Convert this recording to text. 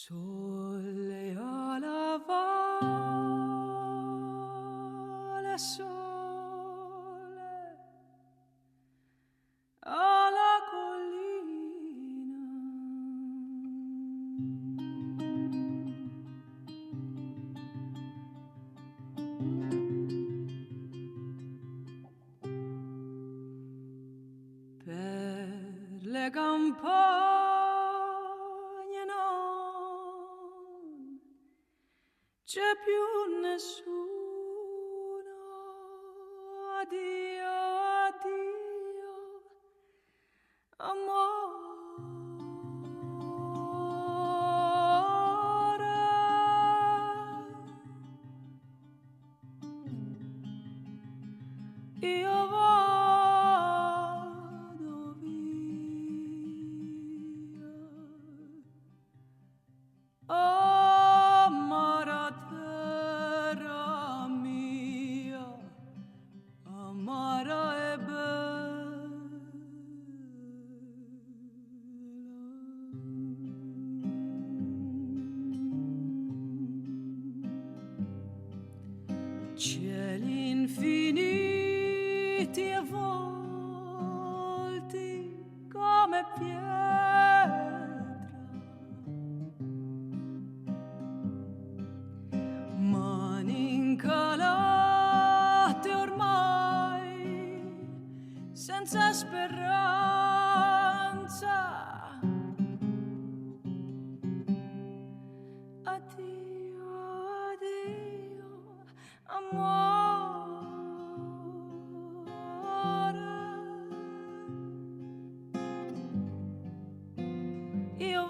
Sole alla valle, sole alla collina. Per le campagne non c'è più nessuno. Addio, addio, amore. Io vado via, amara terra mia, amara e bella. Cieli infiniti e volti come pietra, mani incalate ormai senza speranza. Addio, addio, amore. Io